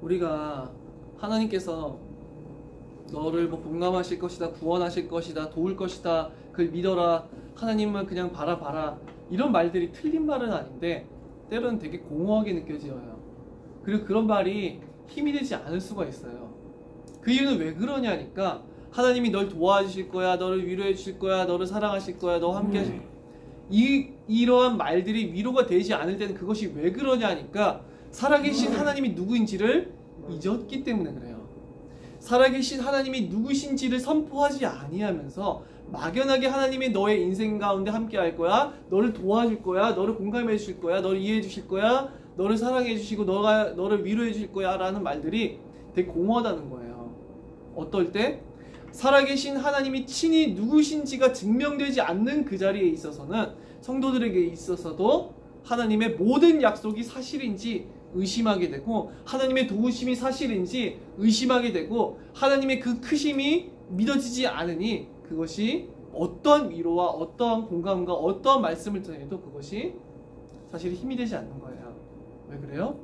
우리가 하나님께서 너를 뭐 공감하실 것이다, 구원하실 것이다, 도울 것이다, 그걸 믿어라, 하나님은 그냥 봐라 이런 말들이 틀린 말은 아닌데 때로는 되게 공허하게 느껴져요. 그리고 그런 말이 힘이 되지 않을 수가 있어요. 그 이유는 왜 그러냐니까 하나님이 널 도와주실 거야, 너를 위로해 주실 거야, 너를 사랑하실 거야, 너와 함께 하실 거야, 이러한 말들이 위로가 되지 않을 때는 그것이 왜 그러냐니까 살아계신 하나님이 누구인지를 잊었기 때문에 그래요. 살아계신 하나님이 누구신지를 선포하지 아니하면서 막연하게 하나님이 너의 인생 가운데 함께 할 거야, 너를 도와줄 거야, 너를 공감해 주실 거야, 너를 이해해 주실 거야, 너를 사랑해 주시고 너를 위로해 주실 거야 라는 말들이 되게 공허하다는 거예요. 어떨 때? 살아계신 하나님이 친히 누구신지가 증명되지 않는 그 자리에 있어서는 성도들에게 있어서도 하나님의 모든 약속이 사실인지 의심하게 되고 하나님의 도우심이 사실인지 의심하게 되고 하나님의 그 크심이 믿어지지 않으니 그것이 어떠한 위로와 어떠한 공감과 어떠한 말씀을 전해도 그것이 사실 힘이 되지 않는 거예요. 왜 그래요?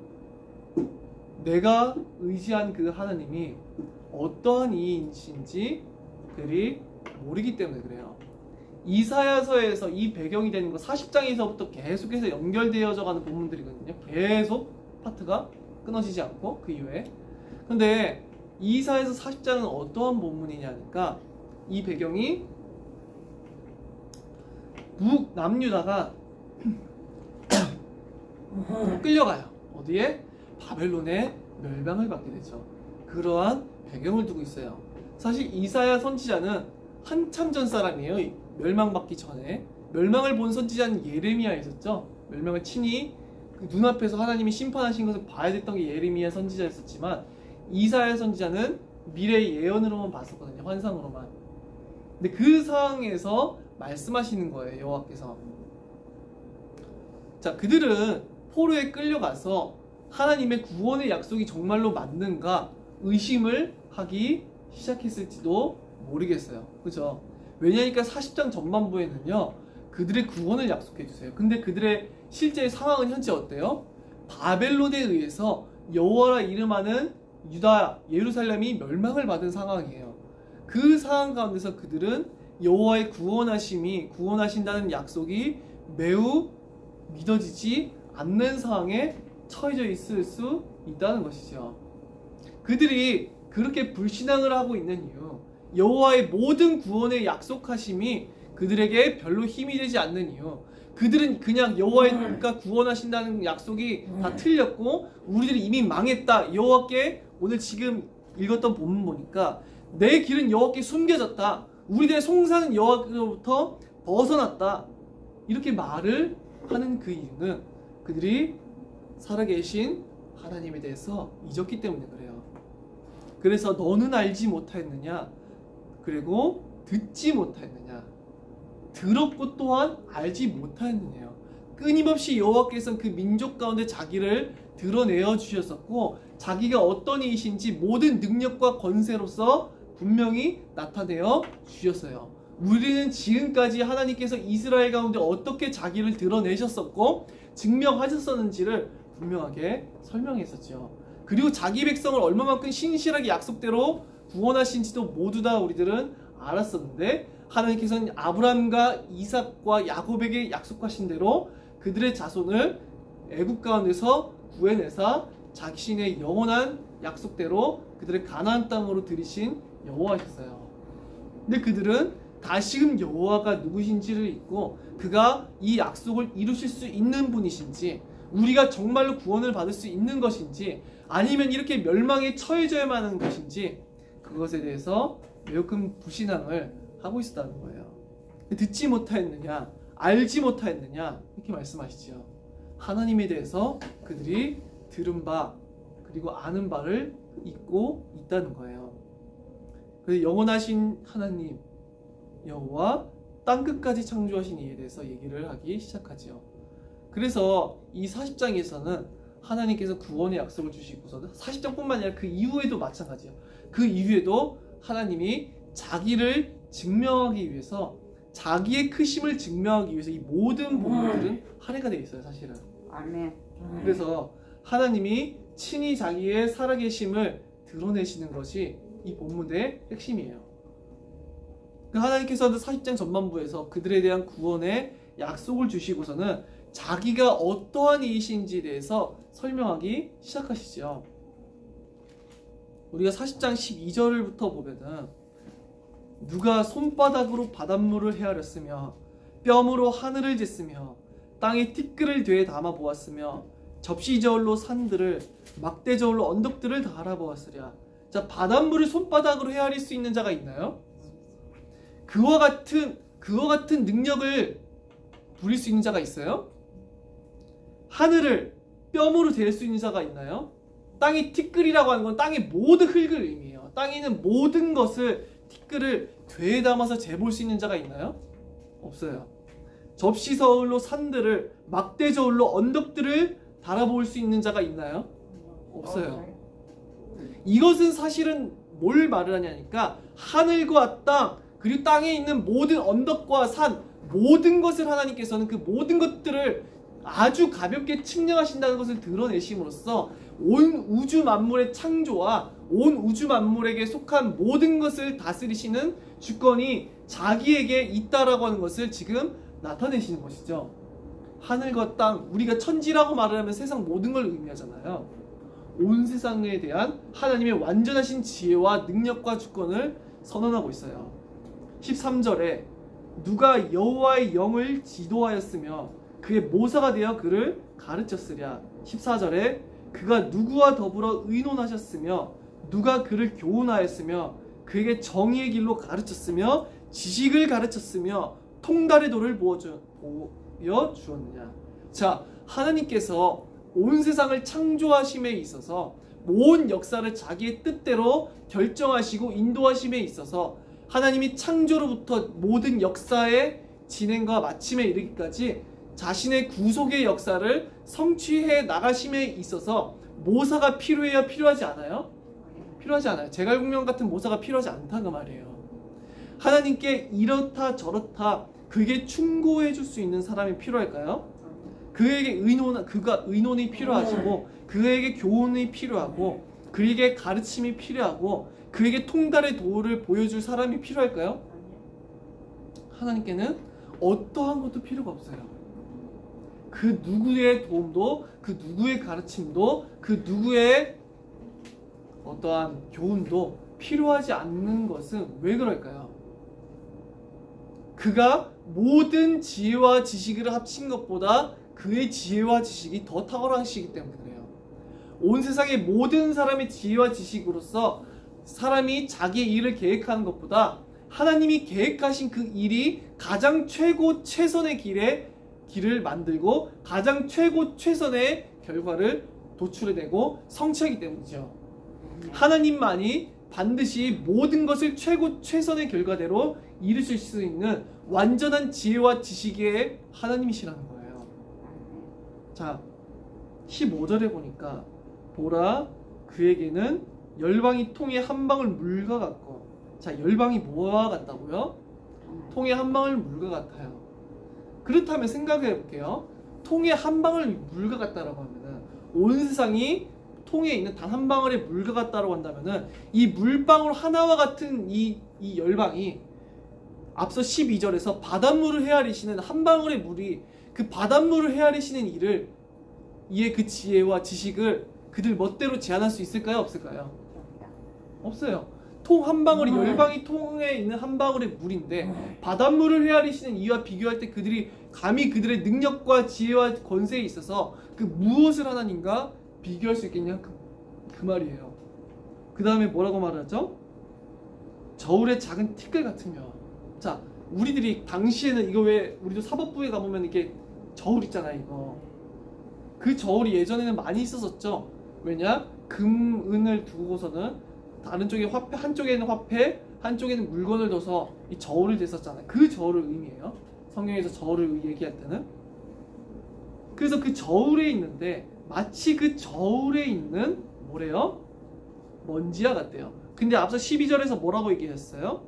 내가 의지한 그 하나님이 어떠한 이인신지 그들이 모르기 때문에 그래요. 이사야서에서 이 배경이 되는 거 40장에서부터 계속해서 연결되어져 가는 본문들이거든요. 계속 파트가 끊어지지 않고 그 이후에. 근데 이사야서 40장은 어떠한 본문이냐니까 이 배경이 북남유다가 끌려가요. 어디에? 바벨론에 멸망을 받게 되죠. 그러한 배경을 두고 있어요. 사실 이사야 선지자는 한참 전 사람이에요. 멸망받기 전에. 멸망을 본 선지자는 예레미야 있었죠. 멸망을 친히 그 눈앞에서 하나님이 심판하신 것을 봐야 됐던 게 예레미야 선지자였었지만 이사야 선지자는 미래의 예언으로만 봤었거든요. 환상으로만. 근데 그 상황에서 말씀하시는 거예요. 여호와께서. 자, 그들은 포로에 끌려가서 하나님의 구원의 약속이 정말로 맞는가 의심을 하기 시작했을지도 모르겠어요. 그죠? 왜냐니까 40장 전반부에는요 그들의 구원을 약속해 주세요. 근데 그들의 실제 상황은 현재 어때요? 바벨론에 의해서 여호와라 이름하는 유다 예루살렘이 멸망을 받은 상황이에요. 그 상황 가운데서 그들은 여호와의 구원하신다는 약속이 매우 믿어지지 않는 상황에 처해져 있을 수 있다는 것이죠. 그들이 그렇게 불신앙을 하고 있는 이유, 여호와의 모든 구원의 약속하심이 그들에게 별로 힘이 되지 않는 이유, 그들은 그냥 여호와가 구원하신다는 약속이 다 틀렸고 우리들이 이미 망했다. 여호와께 오늘 지금 읽었던 본문 보니까 내 길은 여호와께 숨겨졌다. 우리들의 송사는 여호와로부터 벗어났다. 이렇게 말을 하는 그 이유는 그들이 살아계신 하나님에 대해서 잊었기 때문에 그래요. 그래서 너는 알지 못하였느냐? 그리고 듣지 못하였느냐? 들었고 또한 알지 못하였느냐요. 끊임없이 여호와께서는 그 민족 가운데 자기를 드러내어 주셨었고 자기가 어떤 이이신지 모든 능력과 권세로서 분명히 나타내어 주셨어요. 우리는 지금까지 하나님께서 이스라엘 가운데 어떻게 자기를 드러내셨었고 증명하셨었는지를 분명하게 설명했었죠. 그리고 자기 백성을 얼마만큼 신실하게 약속대로 구원하신지도 모두 다 우리들은 알았었는데 하나님께서는 아브라함과 이삭과 야곱에게 약속하신 대로 그들의 자손을 애굽 가운데서 구해내사 자신의 영원한 약속대로 그들의 가나안 땅으로 들이신 여호와셨어요. 근데 그들은 다시금 여호와가 누구신지를 잊고 그가 이 약속을 이루실 수 있는 분이신지 우리가 정말로 구원을 받을 수 있는 것인지 아니면 이렇게 멸망에 처해져야만 하는 것인지 그것에 대해서 매우 큰 불신앙을 하고 있었다는 거예요. 듣지 못하였느냐 알지 못하였느냐 이렇게 말씀하시죠. 하나님에 대해서 그들이 들은 바 그리고 아는 바를 잊고 있다는 거예요. 그래서 영원하신 하나님 여호와 땅끝까지 창조하신 이에 대해서 얘기를 하기 시작하죠. 그래서 이 40장에서는 하나님께서 구원의 약속을 주시고서 40장뿐만 아니라 그 이후에도 마찬가지예요. 그 이후에도 하나님이 자기를 증명하기 위해서 자기의 크심을 증명하기 위해서 이 모든 본문들은 할애가 되어 있어요. 사실은. 아멘. 그래서 하나님이 친히 자기의 살아계심을 드러내시는 것이 이 본문의 핵심이에요. 하나님께서는 40장 전반부에서 그들에 대한 구원의 약속을 주시고서는 자기가 어떠한 이이신지에 대해서 설명하기 시작하시죠. 우리가 40장 12절부터 보면은 누가 손바닥으로 바닷물을 헤아렸으며 뼘으로 하늘을 쟀으며 땅에 티끌을 되에 담아 보았으며 접시 저울로 산들을 막대 저울로 언덕들을 다 알아보았으랴. 자, 바닷물을 손바닥으로 헤아릴 수 있는 자가 있나요? 그와 같은 능력을 부릴 수 있는 자가 있어요? 하늘을 뼘으로 댈 수 있는 자가 있나요? 땅이 티끌이라고 하는 건 땅의 모든 흙을 의미해요. 땅에 있는 모든 것을 티끌을 되에 담아서 재볼 수 있는 자가 있나요? 없어요. 접시 저울로 산들을 막대 저울로 언덕들을 달아볼 수 있는 자가 있나요? 없어요. 이것은 사실은 뭘 말을 하냐니까 하늘과 땅 그리고 땅에 있는 모든 언덕과 산 모든 것을 하나님께서는 그 모든 것들을 아주 가볍게 측량하신다는 것을 드러내심으로써 온 우주 만물의 창조와 온 우주 만물에게 속한 모든 것을 다스리시는 주권이 자기에게 있다라고 하는 것을 지금 나타내시는 것이죠. 하늘과 땅, 우리가 천지라고 말을 하면 세상 모든 걸 의미하잖아요. 온 세상에 대한 하나님의 완전하신 지혜와 능력과 주권을 선언하고 있어요. 13절에 누가 여호와의 영을 지도하였으며 그의 모사가 되어 그를 가르쳤으랴. 14절에 그가 누구와 더불어 의논하셨으며 누가 그를 교훈하였으며 그에게 정의의 길로 가르쳤으며 지식을 가르쳤으며 통달의 도를 보여주었느냐. 자, 하나님께서 온 세상을 창조하심에 있어서 온 역사를 자기의 뜻대로 결정하시고 인도하심에 있어서 하나님이 창조로부터 모든 역사의 진행과 마침에 이르기까지 자신의 구속의 역사를 성취해 나가심에 있어서 모사가 필요해야 필요하지 않아요? 필요하지 않아요. 제갈공명 같은 모사가 필요하지 않다는 말이에요. 하나님께 이렇다 저렇다 그게 충고해 줄 수 있는 사람이 필요할까요? 그에게 의논이 필요하시고 그에게 교훈이 필요하고 그에게 가르침이 필요하고 그에게 통달의 도를 보여줄 사람이 필요할까요? 하나님께는 어떠한 것도 필요가 없어요. 그 누구의 도움도 그 누구의 가르침도 그 누구의 어떠한 교훈도 필요하지 않는 것은 왜 그럴까요? 그가 모든 지혜와 지식을 합친 것보다 그의 지혜와 지식이 더 탁월하시기 때문에 그래요. 온 세상의 모든 사람의 지혜와 지식으로서 사람이 자기의 일을 계획하는 것보다 하나님이 계획하신 그 일이 가장 최고 최선의 길을 만들고 가장 최고 최선의 결과를 도출해내고 성취하기 때문이죠. 하나님만이 반드시 모든 것을 최고 최선의 결과대로 이루실 수 있는 완전한 지혜와 지식의 하나님이시라는 거예요. 자, 15절에 보니까 보라 그에게는 열방이 통에 한 방울 물과 같고, 자, 열방이 뭐와 같다고요? 통에 한 방울 물과 같아요. 그렇다면 생각해 볼게요. 통에 한 방울 물과 같다라고 하면은 온 세상이 통에 있는 단 한 방울의 물과 같다라고 한다면은 이 물방울 하나와 같은 이 열방이 앞서 12절에서 바닷물을 헤아리시는 한 방울의 물이 그 바닷물을 헤아리시는 일을 이에 그 지혜와 지식을 그들 멋대로 제한할 수 있을까요? 없을까요? 없어요. 통 한 방울이 열방이 통에 있는 한 방울의 물인데 바닷물을 헤아리시는 이와 비교할 때 그들이 감히 그들의 능력과 지혜와 권세에 있어서 그 무엇을 하나님과 비교할 수 있겠냐? 그 말이에요. 그 다음에 뭐라고 말하죠? 저울의 작은 티끌 같으며. 자, 우리들이 당시에는 이거 왜 우리도 사법부에 가보면 이렇게 저울 있잖아요. 이거 그 저울이 예전에는 많이 있었었죠. 왜냐? 금, 은을 두고서는 다른 쪽에 화폐, 한쪽에는 화폐, 한쪽에는 물건을 둬서 이 저울을 댔었잖아요. 그 저울을 의미해요. 성경에서 저울을 얘기할 때는. 그래서 그 저울에 있는데 마치 그 저울에 있는 뭐래요? 먼지와 같대요. 근데 앞서 12절에서 뭐라고 얘기했어요?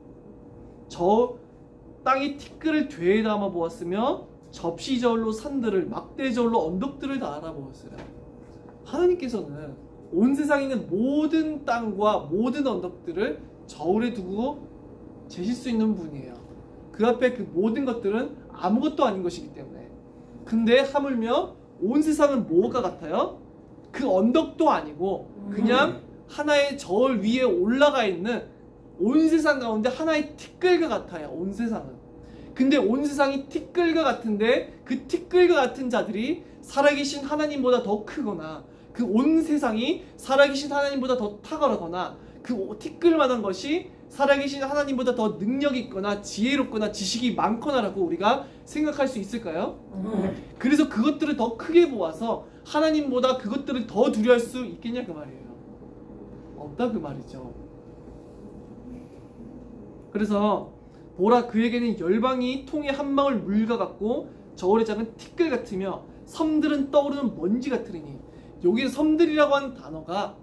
땅이 티끌을 되에 담아 보았으며 접시 저울로 산들을 막대 저울로 언덕들을 다 알아보았어요. 하나님께서는 온 세상에 있는 모든 땅과 모든 언덕들을 저울에 두고 재실 수 있는 분이에요. 그 앞에 그 모든 것들은 아무것도 아닌 것이기 때문에. 근데 하물며 온 세상은 뭐가 같아요? 그 언덕도 아니고 그냥 하나의 저울 위에 올라가 있는 온 세상 가운데 하나의 티끌과 같아요. 온 세상은. 근데 온 세상이 티끌과 같은데 그 티끌과 같은 자들이 살아계신 하나님보다 더 크거나 그 온 세상이 살아계신 하나님보다 더 탁월하거나 그 티끌만한 것이 살아계신 하나님보다 더 능력이 있거나 지혜롭거나 지식이 많거나라고 우리가 생각할 수 있을까요? 그래서 그것들을 더 크게 보아서 하나님보다 그것들을 더 두려워할 수 있겠냐 그 말이에요. 없다 그 말이죠. 그래서 보라 그에게는 열방이 통에 한 방울 물과 같고 저울에 작은 티끌 같으며 섬들은 떠오르는 먼지 같으리니. 여기 섬들이라고 하는 단어가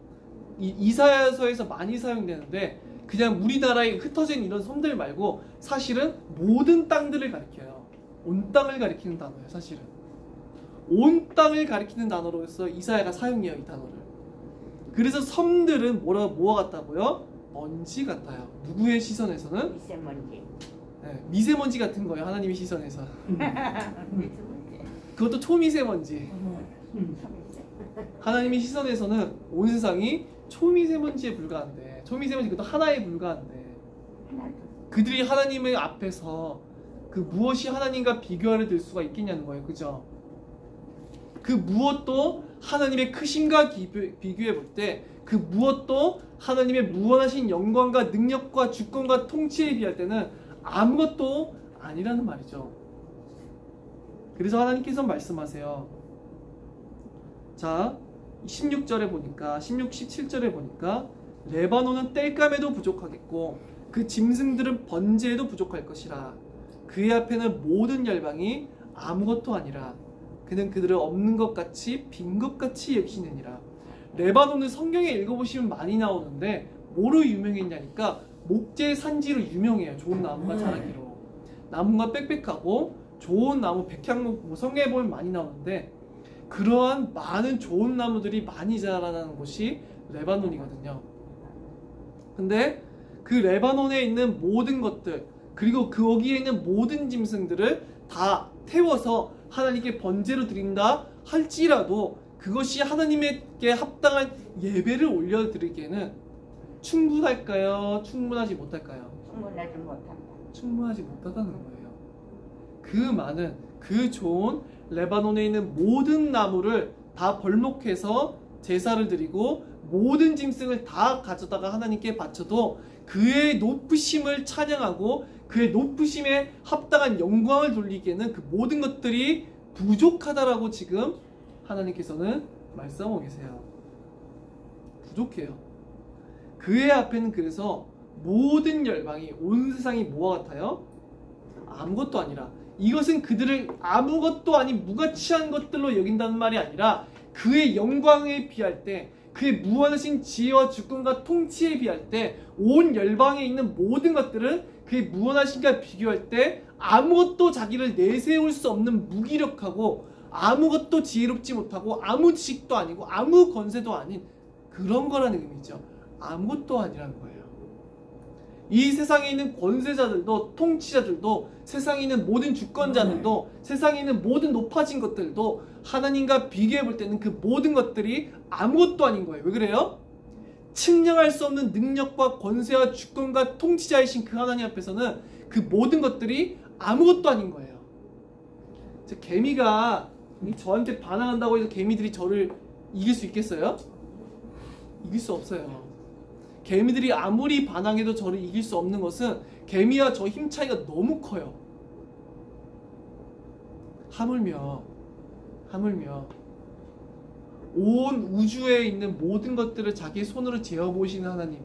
이사야서에서 많이 사용되는데 그냥 우리나라에 흩어진 이런 섬들 말고 사실은 모든 땅들을 가리켜요. 온 땅을 가리키는 단어예요. 사실은 온 땅을 가리키는 단어로서 이사야가 사용해요. 이 단어를. 그래서 섬들은 뭐와 같다고요? 먼지 같아요. 누구의 시선에서는? 미세먼지. 네, 미세먼지 같은 거예요. 하나님의 시선에서. 미세먼지. 그것도 초미세먼지. 하나님의 시선에서는 온 세상이 초미세먼지에 불과한데, 초미세먼지 그것도 하나에 불과한데, 그들이 하나님의 앞에서 그 무엇이 하나님과 비교를 들 수가 있겠냐는 거예요. 그죠? 그 무엇도 하나님의 크심과 비교해 볼 때 그 무엇도 하나님의 무한하신 영광과 능력과 주권과 통치에 비할 때는 아무것도 아니라는 말이죠. 그래서 하나님께서 말씀하세요. 자, 16절에 보니까 16, 17절에 보니까 레바논은 땔감에도 부족하겠고 그 짐승들은 번제에도 부족할 것이라. 그의 앞에는 모든 열방이 아무것도 아니라 그는 그들을 없는 것 같이 빈 것 같이 여기시느니라. 레바논은 성경에 읽어보시면 많이 나오는데 뭐로 유명했냐니까 목재 산지로 유명해요. 좋은 나무가 자라기로. 나무가 빽빽하고 좋은 나무 백향목 성경에 보면 많이 나오는데 그러한 많은 좋은 나무들이 많이 자라나는 곳이 레바논이거든요. 근데 그 레바논에 있는 모든 것들 그리고 거기에 있는 모든 짐승들을 다 태워서 하나님께 번제로 드린다 할지라도 그것이 하나님께 합당한 예배를 올려드리기에는 충분할까요? 충분하지 못할까요? 충분하지 못한다. 충분하지 못하다는 거예요. 그 많은 그 좋은 레바논에 있는 모든 나무를 다 벌목해서 제사를 드리고 모든 짐승을 다 가져다가 하나님께 바쳐도 그의 높으심을 찬양하고 그의 높으심에 합당한 영광을 돌리기에는 그 모든 것들이 부족하다라고 지금 하나님께서는 말씀하고 계세요. 부족해요. 그의 앞에는 그래서 모든 열방이 온 세상이 뭐와 같아요? 아무것도 아니라 이것은 그들을 아무것도 아닌 무가치한 것들로 여긴다는 말이 아니라 그의 영광에 비할 때 그의 무한하신 지혜와 주권과 통치에 비할 때 온 열방에 있는 모든 것들은 그의 무한하신과 비교할 때 아무것도 자기를 내세울 수 없는 무기력하고 아무것도 지혜롭지 못하고 아무 지식도 아니고 아무 권세도 아닌 그런 거라는 의미죠. 아무것도 아니라는 거예요. 이 세상에 있는 권세자들도 통치자들도 세상에 있는 모든 주권자들도 세상에 있는 모든 높아진 것들도 하나님과 비교해 볼 때는 그 모든 것들이 아무것도 아닌 거예요. 왜 그래요? 측량할 수 없는 능력과 권세와 주권과 통치자이신 그 하나님 앞에서는 그 모든 것들이 아무것도 아닌 거예요. 개미가 저한테 반항한다고 해서 개미들이 저를 이길 수 있겠어요? 이길 수 없어요. 개미들이 아무리 반항해도 저를 이길 수 없는 것은 개미와 저 힘 차이가 너무 커요. 하물며 온 우주에 있는 모든 것들을 자기 손으로 재어보시는 하나님이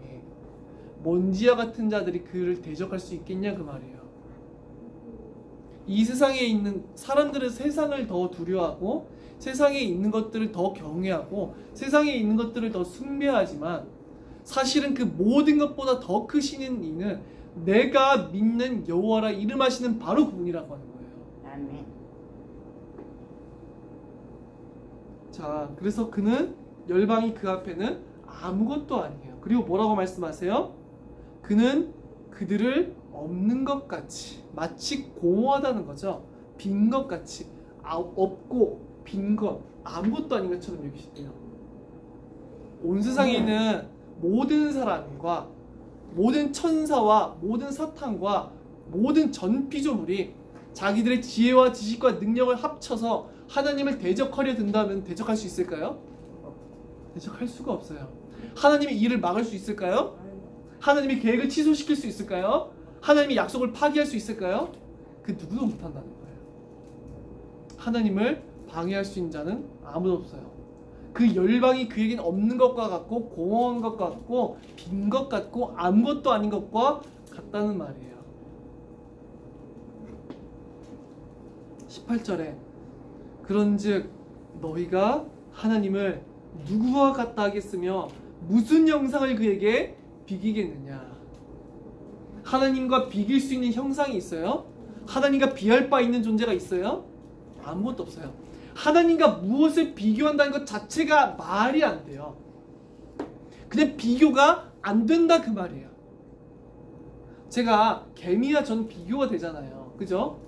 먼지와 같은 자들이 그를 대적할 수 있겠냐 그 말이에요. 이 세상에 있는 사람들은 세상을 더 두려워하고 세상에 있는 것들을 더 경외하고 세상에 있는 것들을 더 숭배하지만 사실은 그 모든 것보다 더 크시는 이는 내가 믿는 여호와라 이름하시는 바로 그분이라고 하는 거예요. 아멘. 자, 그래서 그는 열방이 그 앞에는 아무것도 아니에요. 그리고 뭐라고 말씀하세요? 그는 그들을 없는 것 같이, 마치 공허하다는 거죠. 빈 것 같이, 없고 빈 것, 아무것도 아닌 것처럼 여기시대요. 온 세상에 있는 모든 사람과 모든 천사와 모든 사탄과 모든 전 피조물이 자기들의 지혜와 지식과 능력을 합쳐서 하나님을 대적하려 든다면 대적할 수 있을까요? 대적할 수가 없어요. 하나님의 일을 막을 수 있을까요? 하나님의 계획을 취소시킬 수 있을까요? 하나님의 약속을 파기할 수 있을까요? 그 누구도 못한다는 거예요. 하나님을 방해할 수 있는 자는 아무도 없어요. 그 열방이 그에겐 없는 것과 같고 공허한 것과 같고 빈 것 같고 아무것도 아닌 것과 같다는 말이에요. 18절에 그런즉 너희가 하나님을 누구와 같다 하겠으며 무슨 형상을 그에게 비기겠느냐. 하나님과 비길 수 있는 형상이 있어요? 하나님과 비할 바 있는 존재가 있어요? 아무것도 없어요. 하나님과 무엇을 비교한다는 것 자체가 말이 안 돼요. 그냥 비교가 안 된다 그 말이에요. 제가 개미와 전 비교가 되잖아요. 그죠?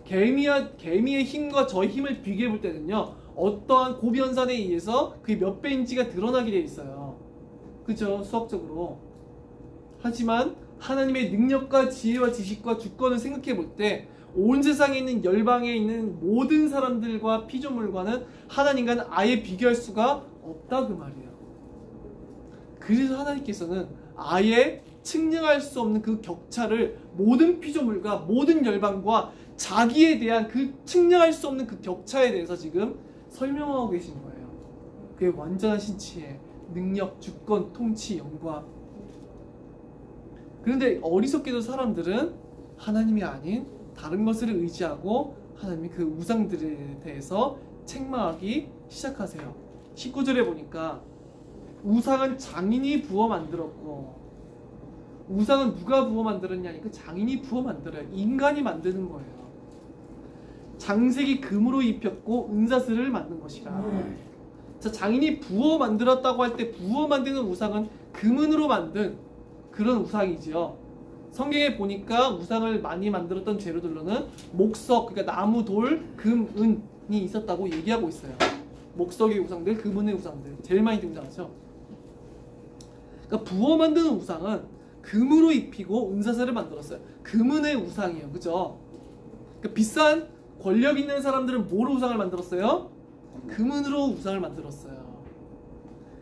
개미의 힘과 저의 힘을 비교해 볼 때는요, 어떠한 고변산에 의해서 그게 몇 배인지가 드러나게 되어 있어요. 그죠? 수학적으로. 하지만 하나님의 능력과 지혜와 지식과 주권을 생각해 볼 때 온 세상에 있는 열방에 있는 모든 사람들과 피조물과는 하나님과는 아예 비교할 수가 없다 그 말이에요. 그래서 하나님께서는 아예 측량할 수 없는 그 격차를 모든 피조물과 모든 열방과 자기에 대한 그 측량할 수 없는 그 격차에 대해서 지금 설명하고 계신 거예요. 그의 완전하신 지혜, 능력, 주권, 통치, 영광. 그런데 어리석게도 사람들은 하나님이 아닌 다른 것을 의지하고 하나님의 그 우상들에 대해서 책망하기 시작하세요. 19절에 보니까 우상은 장인이 부어 만들었고, 우상은 누가 부어 만들었냐니까 장인이 부어 만들어요. 인간이 만드는 거예요. 장색이 금으로 입혔고 은사슬을 만든 것이라. 자, 장인이 부어 만들었다고 할 때 부어 만드는 우상은 금은으로 만든 그런 우상이지요. 성경에 보니까 우상을 많이 만들었던 재료들로는 목석, 그러니까 나무, 돌, 금, 은이 있었다고 얘기하고 있어요. 목석의 우상들, 금은의 우상들, 제일 많이 등장하죠. 그러니까 부어 만드는 우상은 금으로 입히고 은사슬을 만들었어요. 금은의 우상이에요. 그죠? 그러니까 비싼 권력 있는 사람들은 뭐로 우상을 만들었어요? 금은으로 우상을 만들었어요.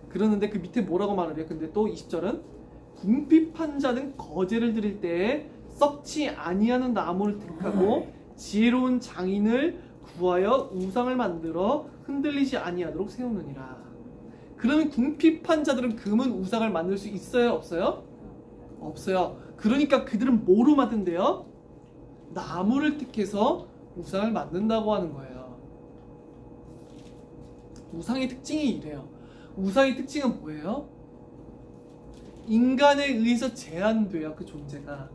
그러는데 그 밑에 뭐라고 말을 해요? 근데 또 20절은 궁핍한 자는 거제를 드릴 때에 썩지 아니하는 나무를 택하고 지혜로운 장인을 구하여 우상을 만들어 흔들리지 아니하도록 세우느니라. 그러면 궁핍한 자들은 금은 우상을 만들 수 있어요? 없어요? 없어요. 그러니까 그들은 뭐로 만든대요? 나무를 택해서 우상을 만든다고 하는 거예요. 우상의 특징이 이래요. 우상의 특징은 뭐예요? 인간에 의해서 제한돼요. 그 존재가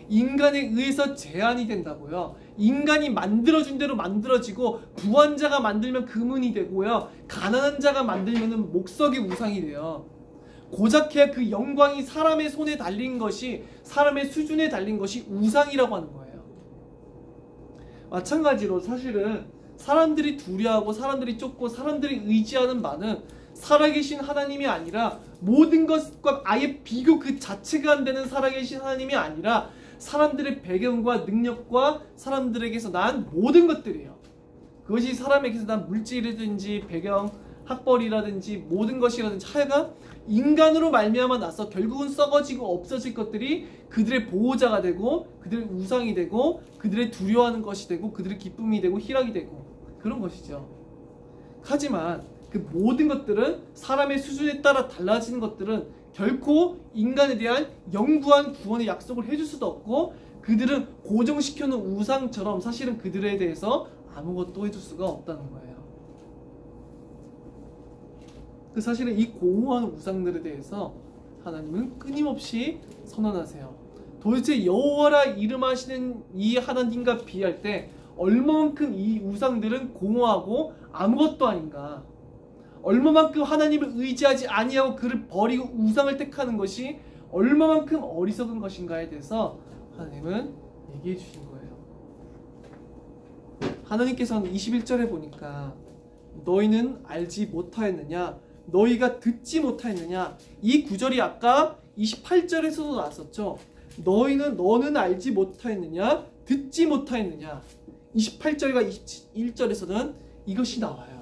인간에 의해서 제한이 된다고요. 인간이 만들어준 대로 만들어지고 부한 자가 만들면 금은이 되고요, 가난한 자가 만들면 목석의 우상이 돼요. 고작해야 그 영광이 사람의 손에 달린 것이, 사람의 수준에 달린 것이 우상이라고 하는 거예요. 마찬가지로 사실은 사람들이 두려워하고 사람들이 쫓고 사람들이 의지하는 바는 살아계신 하나님이 아니라, 모든 것과 아예 비교 그 자체가 안 되는 살아계신 하나님이 아니라 사람들의 배경과 능력과 사람들에게서 난 모든 것들이에요. 그것이 사람에게서 난 물질이라든지 배경, 학벌이라든지 모든 것이라든지 하여간 인간으로 말미암아 나서 결국은 썩어지고 없어질 것들이 그들의 보호자가 되고 그들의 우상이 되고 그들의 두려워하는 것이 되고 그들의 기쁨이 되고 희락이 되고 그런 것이죠. 하지만 그 모든 것들은 사람의 수준에 따라 달라지는 것들은 결코 인간에 대한 영구한 구원의 약속을 해줄 수도 없고, 그들은 고정시켜놓은 우상처럼 사실은 그들에 대해서 아무것도 해줄 수가 없다는 거예요. 그 사실은 이 공허한 우상들에 대해서 하나님은 끊임없이 선언하세요. 도대체 여호와라 이름하시는 이 하나님과 비할 때 얼마만큼 이 우상들은 공허하고 아무것도 아닌가, 얼마만큼 하나님을 의지하지 아니하고 그를 버리고 우상을 택하는 것이 얼마만큼 어리석은 것인가에 대해서 하나님은 얘기해 주신 거예요. 하나님께서는 21절에 보니까 너희는 알지 못하였느냐, 너희가 듣지 못하였느냐. 이 구절이 아까 28절에서도 나왔었죠. 너는 알지 못하였느냐, 듣지 못하였느냐. 28절과 21절에서는 이것이 나와요.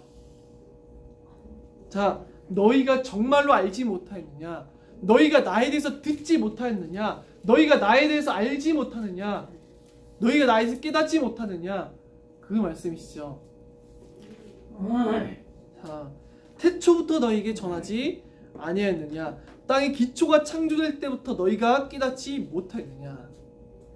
자, 너희가 정말로 알지 못하였느냐, 너희가 나에 대해서 듣지 못하였느냐, 너희가 나에 대해서 알지 못하느냐, 너희가 나에 대해서 깨닫지 못하느냐, 그 말씀이시죠. 자, 태초부터 너희에게 전하지 아니하였느냐, 땅의 기초가 창조될 때부터 너희가 깨닫지 못하였느냐.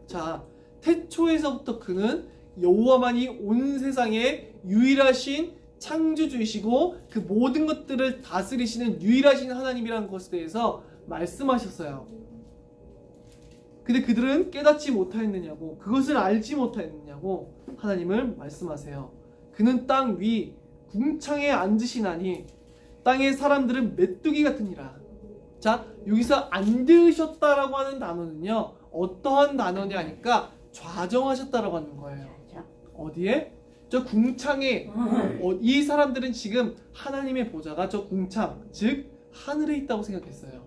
자, 태초에서부터 그는 여호와만이 온 세상의 유일하신 창조주이시고 그 모든 것들을 다스리시는 유일하신 하나님이라는 것에 대해서 말씀하셨어요. 근데 그들은 깨닫지 못하였느냐고, 그것을 알지 못하였느냐고 하나님을 말씀하세요. 그는 땅 위 궁창에 앉으시나니 땅의 사람들은 메뚜기 같으니라. 자, 여기서 앉으셨다라고 하는 단어는요, 어떠한 단어냐 하니까 좌정하셨다라고 하는 거예요. 어디에? 저 궁창에. 이 사람들은 지금 하나님의 보좌가 저 궁창, 즉 하늘에 있다고 생각했어요.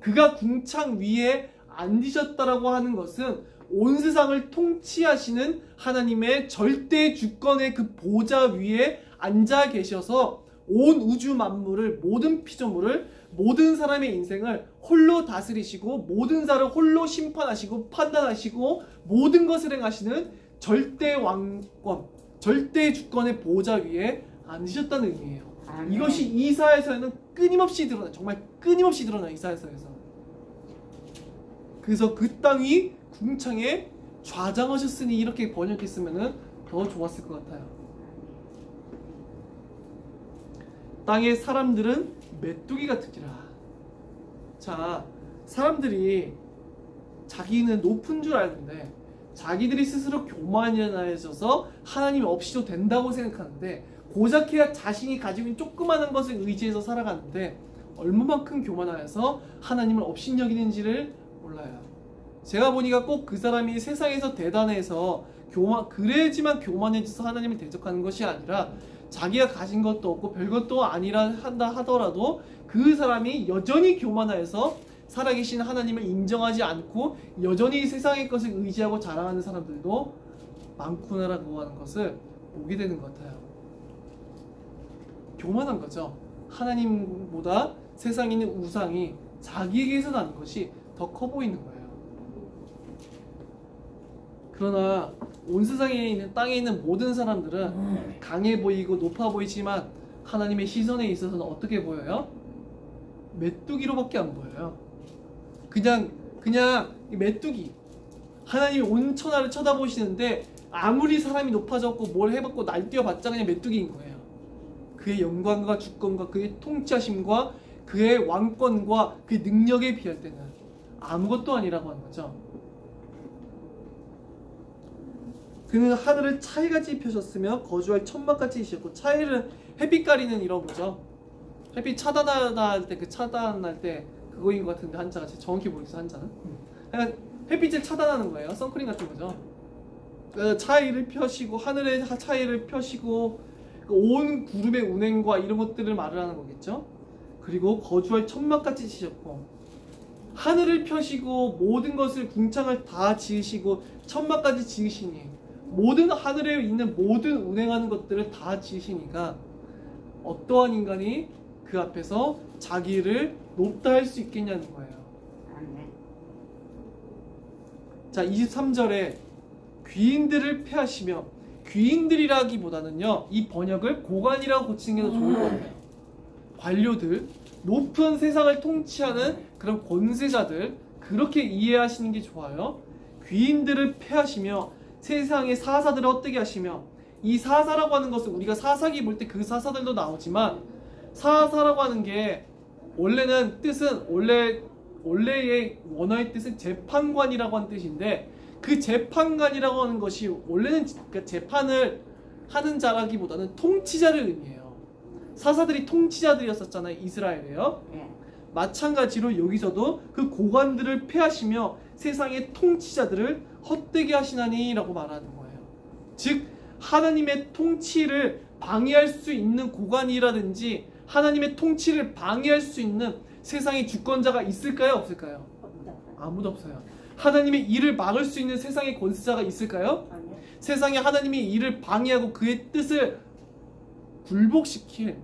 그가 궁창 위에 앉으셨다라고 하는 것은 온 세상을 통치하시는 하나님의 절대 주권의 그 보좌 위에 앉아 계셔서 온 우주 만물을, 모든 피조물을, 모든 사람의 인생을 홀로 다스리시고 모든 사람을 홀로 심판하시고 판단하시고 모든 것을 행하시는 절대 왕권, 절대 주권의 보좌 위에 앉으셨다는 의미예요. 이것이 이사야서에는 끊임없이 드러나요. 정말 끊임없이 드러나요. 이사야서에서. 그래서 그 땅이 궁창에 좌장하셨으니 이렇게 번역했으면 더 좋았을 것 같아요. 땅의 사람들은 메뚜기 같으니라. 자, 사람들이 자기는 높은 줄 알는데 자기들이 스스로 교만해져서 하나님 없이도 된다고 생각하는데 고작해야 자신이 가지고 있는 조그마한 것을 의지해서 살아가는데 얼마만큼 교만하여서 하나님을 업신여기는지를 몰라요. 제가 보니까 꼭 그 사람이 세상에서 대단해서 그래야지만 교만해져서 하나님을 대적하는 것이 아니라 자기가 가진 것도 없고 별것도 아니라 한다 하더라도 그 사람이 여전히 교만하여서 살아계신 하나님을 인정하지 않고 여전히 세상의 것을 의지하고 자랑하는 사람들도 많구나라고 하는 것을 보게 되는 것 같아요. 교만한 거죠. 하나님보다 세상에 있는 우상이 자기에게서 나는 것이 더 커 보이는 거예요. 그러나 온 세상에 있는, 땅에 있는 모든 사람들은 강해 보이고 높아 보이지만 하나님의 시선에 있어서는 어떻게 보여요? 메뚜기로밖에 안 보여요. 그냥 메뚜기. 하나님이 온 천하를 쳐다보시는데 아무리 사람이 높아졌고 뭘 해봤고 날뛰어봤자 그냥 메뚜기인 거예요. 그의 영광과 주권과 그의 통치하심과 그의 왕권과 그의 능력에 비할 때는 아무것도 아니라고 하는 거죠. 그는 하늘을 차이같이 펴셨으며 거주할 천막같이 이셨고, 차이는 햇빛 가리는 이런 거죠. 햇빛 차단할 때 그 차단할 때 그거인 것 같은데 한자가 정확히 모르겠어요. 한자는 그냥 햇빛을 차단하는 거예요. 선크림 같은 거죠. 차이를 펴시고 하늘의 차이를 펴시고 온 구름의 운행과 이런 것들을 말을 하는 거겠죠. 그리고 거주할 천막같이 지셨고, 하늘을 펴시고 모든 것을 궁창을 다 지으시고 천막까지 지으시니 모든 하늘에 있는 모든 운행하는 것들을 다 지으시니까 어떠한 인간이 그 앞에서 자기를 높다 할 수 있겠냐는 거예요. 자, 23절에 귀인들을 폐하시며, 귀인들이라기보다는요 이 번역을 고관이라고 고치는 게 더 좋을 것 같아요. 관료들, 높은 세상을 통치하는 그런 권세자들, 그렇게 이해하시는 게 좋아요. 귀인들을 폐하시며 세상의 사사들을 헛되게 하시며, 이 사사라고 하는 것은 우리가 사사기 볼 때 그 사사들도 나오지만 사사라고 하는 게 원래는 뜻은 원래의 원어의 뜻은 재판관이라고 하는 뜻인데, 그 재판관이라고 하는 것이 원래는 그러니까 재판을 하는 자라기보다는 통치자를 의미해요. 사사들이 통치자들이었었잖아요. 이스라엘에요. 예. 마찬가지로 여기서도 그 고관들을 폐하시며 세상의 통치자들을 헛되게 하시나니 라고 말하는 거예요. 즉 하나님의 통치를 방해할 수 있는 고관이라든지 하나님의 통치를 방해할 수 있는 세상의 주권자가 있을까요? 없을까요? 없다. 아무도 없어요. 하나님의 일을 막을 수 있는 세상의 권세자가 있을까요? 아니요. 세상에 하나님의 일을 방해하고 그의 뜻을 굴복시킬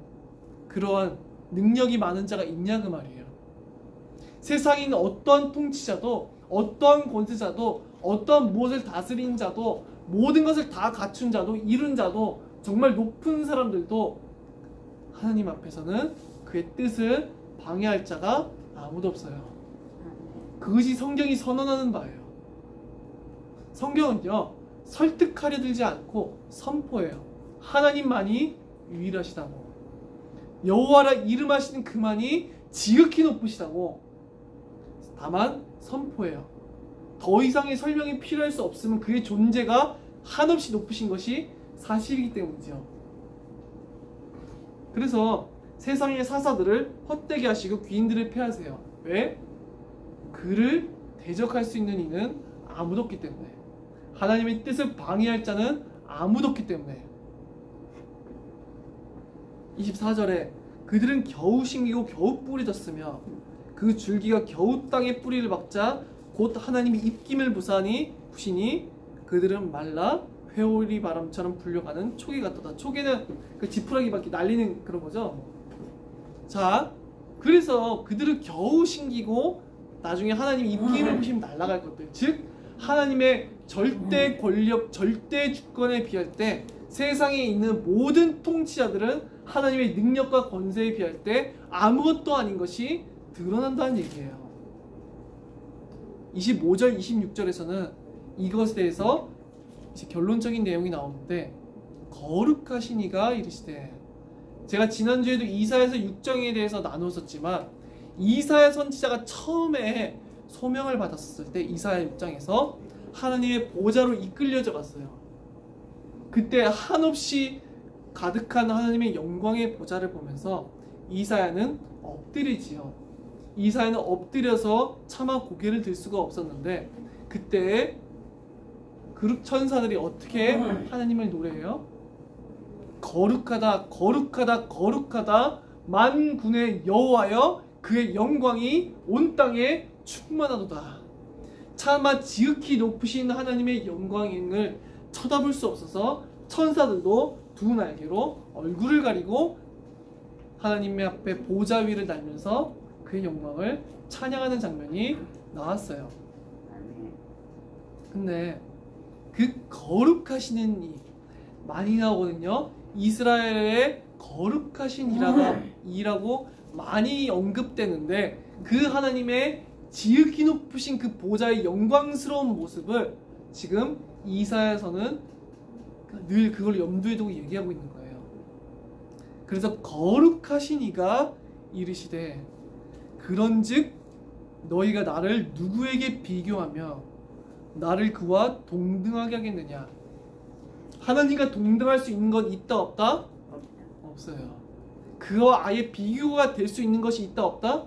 그러한 능력이 많은 자가 있냐 그 말이에요. 세상에 있는 어떠한 통치자도 어떠한 권세자도 어떠한 무엇을 다스리는 자도 모든 것을 다 갖춘 자도 이룬 자도 정말 높은 사람들도 하나님 앞에서는 그의 뜻을 방해할 자가 아무도 없어요. 그것이 성경이 선언하는 바예요. 성경은요 설득하려 들지 않고 선포해요. 하나님만이 유일하시다고, 여호와라 이름하시는 그만이 지극히 높으시다고 다만 선포해요. 더 이상의 설명이 필요할 수 없으면 그의 존재가 한없이 높으신 것이 사실이기 때문이죠. 그래서 세상의 사사들을 헛되게 하시고 귀인들을 폐하세요. 왜? 그를 대적할 수 있는 이는 아무도 없기 때문에, 하나님의 뜻을 방해할 자는 아무도 없기 때문에. 24절에 그들은 겨우 심기고 겨우 뿌리 졌으며 그 줄기가 겨우 땅에 뿌리를 박자 곧 하나님이 입김을 부시니 그들은 말라 회오리 바람처럼 불려가는 초기 같도다. 초기는 그 지푸라기 밖에 날리는 그런 거죠. 자, 그래서 그들은 겨우 심기고 나중에 하나님이 입김을 부시면 날아갈 것들, 즉 하나님의 절대 권력, 절대 주권에 비할 때 세상에 있는 모든 통치자들은 하나님의 능력과 권세에 비할 때 아무것도 아닌 것이 드러난다는 얘기예요. 25절, 26절에서는 이것에 대해서 이제 결론적인 내용이 나오는데, 거룩하신 이가 이르시되, 제가 지난주에도 이사야서 6장에 대해서 나눴었지만 이사야 선지자가 처음에 소명을 받았을 때 이사야 6장에서 하나님의 보좌로 이끌려져 갔어요. 그때 한없이 가득한 하나님의 영광의 보좌를 보면서 이사야는 엎드리지요. 이사야는 엎드려서 차마 고개를 들 수가 없었는데, 그때 그룹 천사들이 어떻게 하나님을 노래해요? 거룩하다 거룩하다 거룩하다 만군의 여호와여, 그의 영광이 온 땅에 충만하도다. 차마 지극히 높으신 하나님의 영광을 쳐다볼 수 없어서 천사들도 두 날개로 얼굴을 가리고 하나님의 앞에 보좌 위를 날면서 그의 영광을 찬양하는 장면이 나왔어요. 근데 그 거룩하시는 이 많이 나오거든요. 이스라엘의 거룩하신 이라고 많이 언급되는데, 그 하나님의 지극히 높으신 그 보좌의 영광스러운 모습을 지금 이사야서는 늘 그걸 염두에 두고 얘기하고 있는 거예요. 그래서 거룩하신 이가 이르시되 그런즉 너희가 나를 누구에게 비교하며 나를 그와 동등하게 하겠느냐. 하나님과 동등할 수 있는 건 있다 없다? 없어요. 그와 아예 비교가 될 수 있는 것이 있다 없다?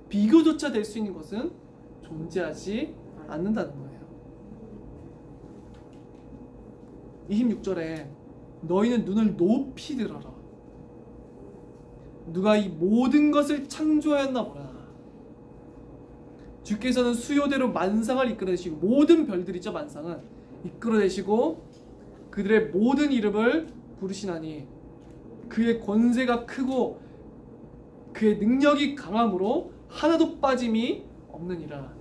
비교조차 될 수 있는 것은 존재하지 않는다는 거예요. 26절에 너희는 눈을 높이 들어라. 누가 이 모든 것을 창조하였나 보라. 주께서는 수요대로 만상을 이끌어내시고, 모든 별들이죠, 만상은 이끌어내시고 그들의 모든 이름을 부르시나니 그의 권세가 크고 그의 능력이 강함으로 하나도 빠짐이 없느니라.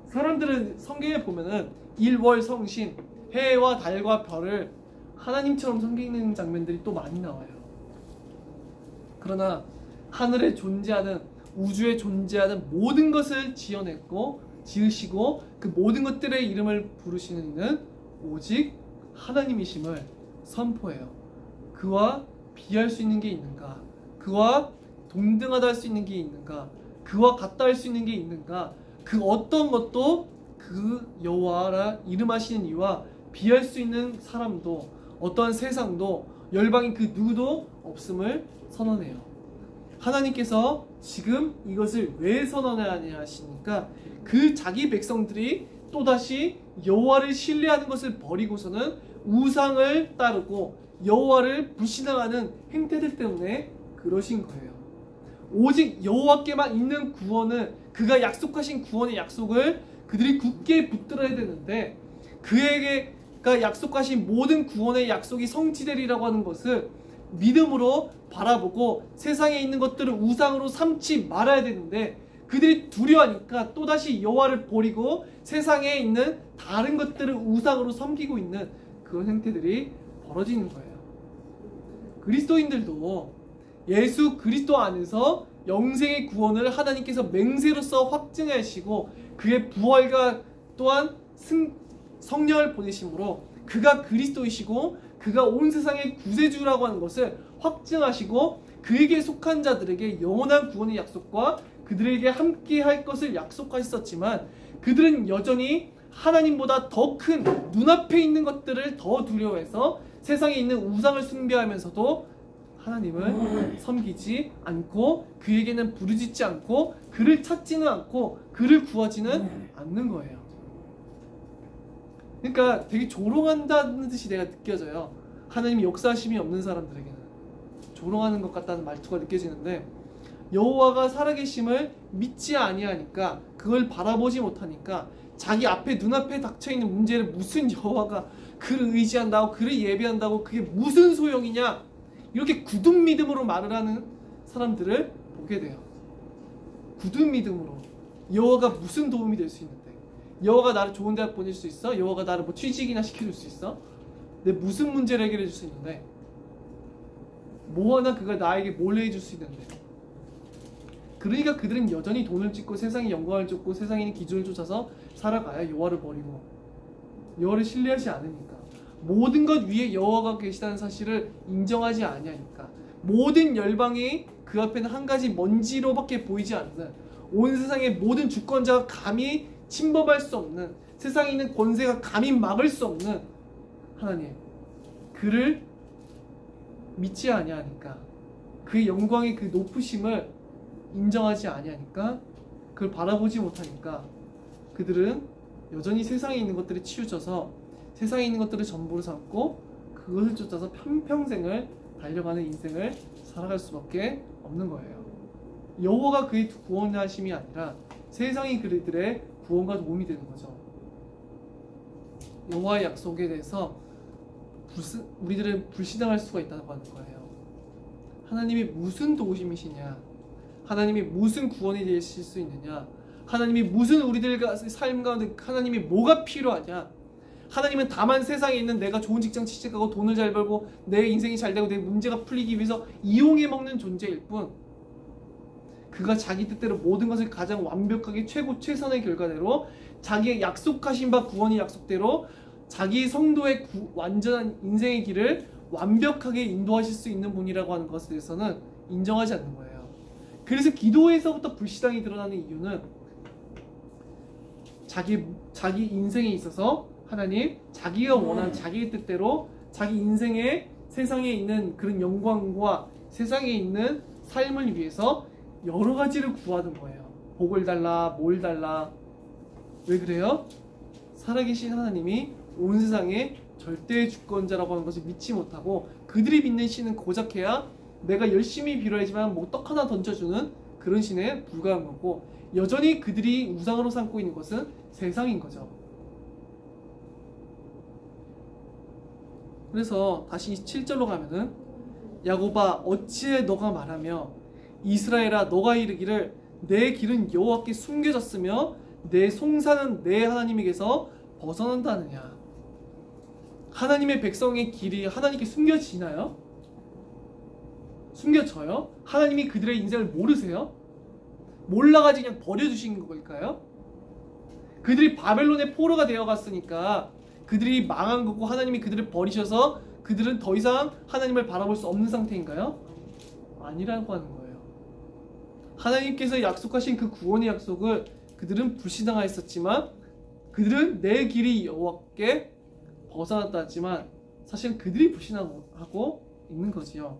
사람들은 성경에 보면은 일월 성신, 해와 달과 별을 하나님처럼 섬기는 장면들이 또 많이 나와요. 그러나 하늘에 존재하는, 우주에 존재하는 모든 것을 지어냈고 지으시고 그 모든 것들의 이름을 부르시는 이는 오직 하나님이심을 선포해요. 그와 비할 수 있는 게 있는가? 그와 동등하다 할 수 있는 게 있는가? 그와 같다 할 수 있는 게 있는가? 그 어떤 것도 그 여호와라 이름하시는 이와 비할 수 있는 사람도, 어떠한 세상도, 열방인 그 누구도 없음을 선언해요. 하나님께서 지금 이것을 왜 선언하냐 하시니까 그 자기 백성들이 또다시 여호와를 신뢰하는 것을 버리고서는 우상을 따르고 여호와를 불신앙하는 행태들 때문에 그러신 거예요. 오직 여호와께만 있는 구원은, 그가 약속하신 구원의 약속을 그들이 굳게 붙들어야 되는데, 그에게가 약속하신 모든 구원의 약속이 성취되리라고 하는 것을 믿음으로 바라보고 세상에 있는 것들을 우상으로 삼지 말아야 되는데, 그들이 두려워하니까 또다시 여호와를 버리고 세상에 있는 다른 것들을 우상으로 섬기고 있는 그런 행태들이 벌어지는 거예요. 그리스도인들도 예수 그리스도 안에서 영생의 구원을 하나님께서 맹세로서 확증하시고 그의 부활과 또한 성령을 보내심으로 그가 그리스도이시고 그가 온 세상의 구세주라고 하는 것을 확증하시고 그에게 속한 자들에게 영원한 구원의 약속과 그들에게 함께 할 것을 약속하셨지만, 그들은 여전히 하나님보다 더 큰 눈앞에 있는 것들을 더 두려워해서 세상에 있는 우상을 숭배하면서도 하나님을 섬기지 않고 그에게는 부르짖지 않고 그를 찾지는 않고 그를 구하지는 않는 거예요. 그러니까 되게 조롱한다는 듯이 내가 느껴져요. 하나님이 역사하심이 없는 사람들에게는 조롱하는 것 같다는 말투가 느껴지는데, 여호와가 살아계심을 믿지 아니하니까, 그걸 바라보지 못하니까 자기 앞에 눈앞에 닥쳐있는 문제를 무슨 여호와가 그를 의지한다고 그를 예배한다고 그게 무슨 소용이냐, 이렇게 굳은 믿음으로 말을 하는 사람들을 보게 돼요. 굳은 믿음으로 여호와가 무슨 도움이 될 수 있는데, 여호와가 나를 좋은 대학 보낼 수 있어? 여호와가 나를 뭐 취직이나 시켜줄 수 있어? 내 무슨 문제를 해결해 줄 수 있는데, 뭐 하나 그가 나에게 뭘 해줄 수 있는데. 그러니까 그들은 여전히 돈을 찢고 세상의 영광을 쫓고 세상에 있는 기준을 쫓아서 살아가야 여호와를 버리고 여호와를 신뢰하지 않으니까, 모든 것 위에 여호와가 계시다는 사실을 인정하지 아니하니까, 모든 열방이 그 앞에는 한 가지 먼지로밖에 보이지 않는, 온 세상의 모든 주권자가 감히 침범할 수 없는, 세상에 있는 권세가 감히 막을 수 없는 하나님, 그를 믿지 아니하니까, 그의 영광의 그 높으심을 인정하지 아니하니까, 그걸 바라보지 못하니까 그들은 여전히 세상에 있는 것들에 치우쳐서 세상에 있는 것들을 전부로 삼고 그것을 쫓아서 평생을 달려가는 인생을 살아갈 수밖에 없는 거예요. 여호와가 그의 구원하심이 아니라 세상이 그들의 구원과 도움이 되는 거죠. 여호와의 약속에 대해서 우리들은 불신앙할 수가 있다고 하는 거예요. 하나님이 무슨 도우심이시냐, 하나님이 무슨 구원이 되실 수 있느냐, 하나님이 무슨 우리들과 삶 가운데 하나님이 뭐가 필요하냐, 하나님은 다만 세상에 있는 내가 좋은 직장 취직하고 돈을 잘 벌고 내 인생이 잘 되고 내 문제가 풀리기 위해서 이용해 먹는 존재일 뿐, 그가 자기 뜻대로 모든 것을 가장 완벽하게 최선의 결과대로 자기의 약속하신 바 구원의 약속대로 자기 성도의 완전한 인생의 길을 완벽하게 인도하실 수 있는 분이라고 하는 것에 대해서는 인정하지 않는 거예요. 그래서 기도에서부터 불신앙이 드러나는 이유는 자기 인생에 있어서 하나님, 자기가 원하는 자기의 뜻대로 자기 인생의 세상에 있는 그런 영광과 세상에 있는 삶을 위해서 여러 가지를 구하는 거예요. 복을 달라, 뭘 달라. 왜 그래요? 살아계신 하나님이 온 세상의 절대의 주권자라고 하는 것을 믿지 못하고, 그들이 믿는 신은 고작해야 내가 열심히 빌어야지만 뭐 떡 하나 던져주는 그런 신에 불과한 거고, 여전히 그들이 우상으로 삼고 있는 것은 세상인 거죠. 그래서 다시 7절로 가면은, 야곱아 어찌해 너가 말하며 이스라엘아 너가 이르기를 내 길은 여호와께 숨겨졌으며 내 송사는 내 하나님에게서 벗어난다느냐. 하나님의 백성의 길이 하나님께 숨겨지나요? 숨겨져요? 하나님이 그들의 인생을 모르세요? 몰라가지고 그냥 버려주신 걸까요? 그들이 바벨론의 포로가 되어갔으니까 그들이 망한 거고 하나님이 그들을 버리셔서 그들은 더 이상 하나님을 바라볼 수 없는 상태인가요? 아니라고 하는 거예요. 하나님께서 약속하신 그 구원의 약속을 그들은 불신앙하였었지만, 그들은 내 길이 여호와께 벗어났다 했지만 사실은 그들이 불신앙하고 있는 거지요.